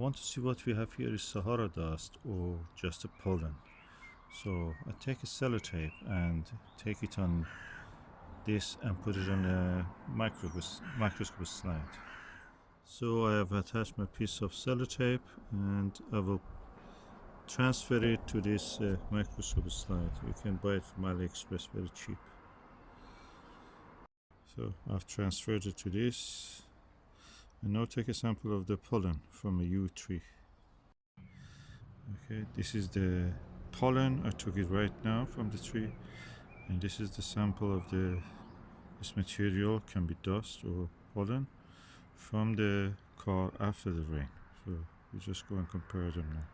want to see what we have here is Sahara dust or just a pollen. So I take a sellotape and take it on this and put it on a microscope slide. So I have attached my piece of sellotape and I will transfer it to this microscope slide. You can buy it from AliExpress very cheap. So I've transferred it to this. And now take a sample of the pollen from a yew tree. Okay, this is the pollen. I took it right now from the tree. And this is the sample of this material, can be dust or pollen, from the car after the rain. So you just go and compare them now.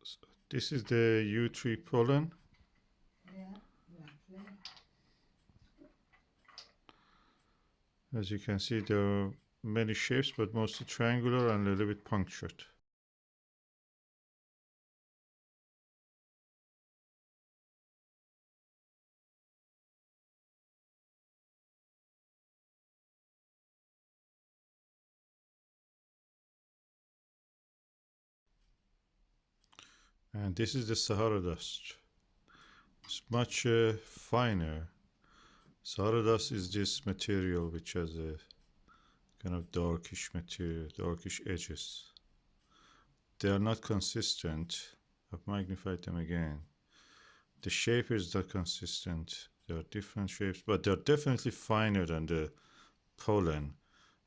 So this is the yew tree pollen. As you can see, there are many shapes, but mostly triangular and a little bit punctured. And this is the Sahara dust. It's much finer. Sahara dust is this material which has a kind of darkish material, darkish edges. They are not consistent. I've magnified them again. The shape is not consistent. There are different shapes, but they're definitely finer than the pollen.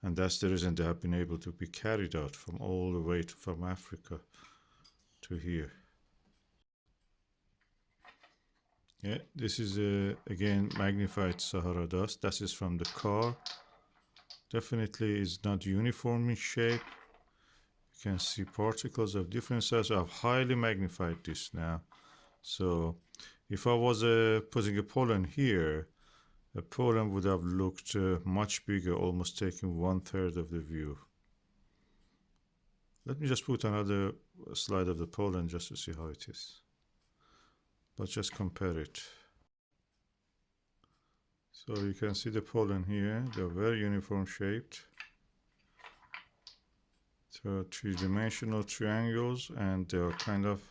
And that's the reason they have been able to be carried out from all the way from Africa to here. Yeah, this is again magnified Sahara dust. That is from the car. Definitely is not uniform in shape. You can see particles of different sizes. I've highly magnified this now. So if I was putting a pollen here, a pollen would have looked much bigger, almost taking 1/3 of the view. Let me just put another slide of the pollen just to see how it is. But just compare it. So you can see the pollen here. They're very uniform shaped. So three-dimensional triangles, and they are kind of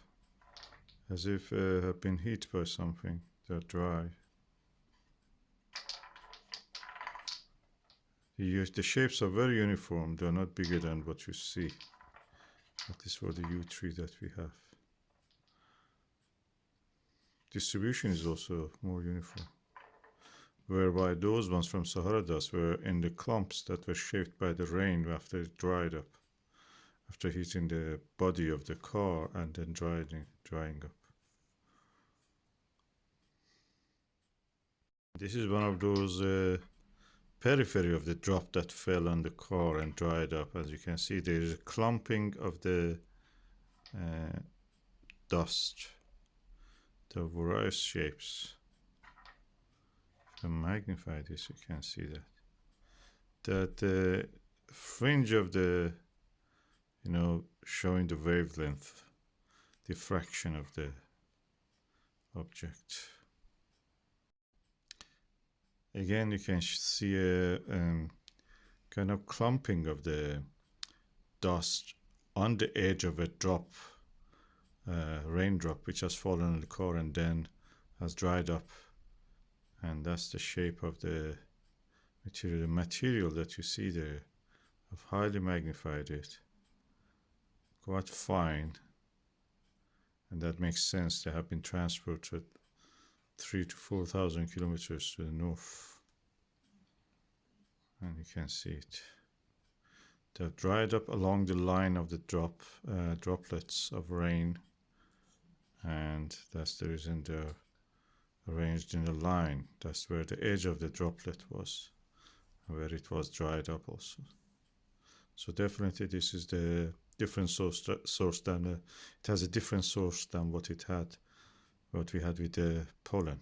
as if have been hit by something. They're dry. The shapes are very uniform. They're not bigger than what you see. At least for the yew tree that we have. Distribution is also more uniform. Whereby those ones from Sahara dust were in the clumps that were shaped by the rain after it dried up. After hitting the body of the car and then drying up. This is one of those periphery of the drop that fell on the car and dried up. As you can see, there is a clumping of the dust. The various shapes. If I magnify this, you can see that the fringe of the, showing the wavelength, diffraction of the object. Again, you can see a kind of clumping of the dust on the edge of a drop, raindrop, which has fallen on the car and then has dried up. And that's the shape of the material. The material that you see there, I've highly magnified it. Quite fine. And that makes sense. They have been transported 3,000 to 4,000 kilometers to the north. And you can see it. They've dried up along the line of the droplets of rain. And that's the reason they're arranged in a line. That's where the edge of the droplet was, where it was dried up also. So definitely this is the different source than it has a different source than what we had with the pollen.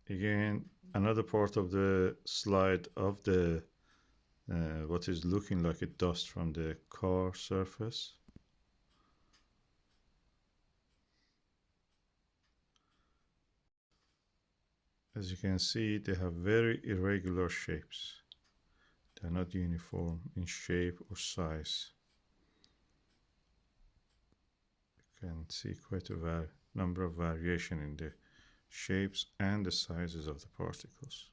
Again, another part of the slide of the what is looking like a dust from the car surface. As you can see, they have very irregular shapes. They're not uniform in shape or size. You can see quite a number of variation in the shapes and the sizes of the particles.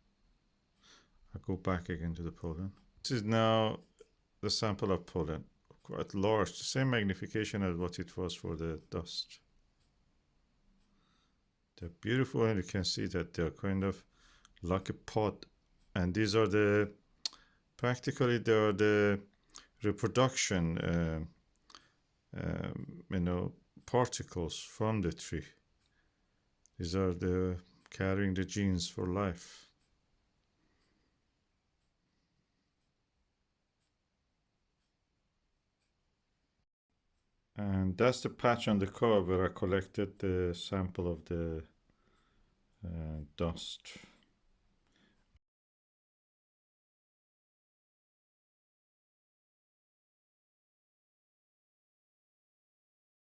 I'll go back again to the pollen. This is now the sample of pollen, quite large, the same magnification as what it was for the dust. They're beautiful, and you can see that they're kind of like a pod, and these are practically they are the reproduction particles from the tree. These are the carrying the genes for life. And that's the patch on the car where I collected the sample of the dust.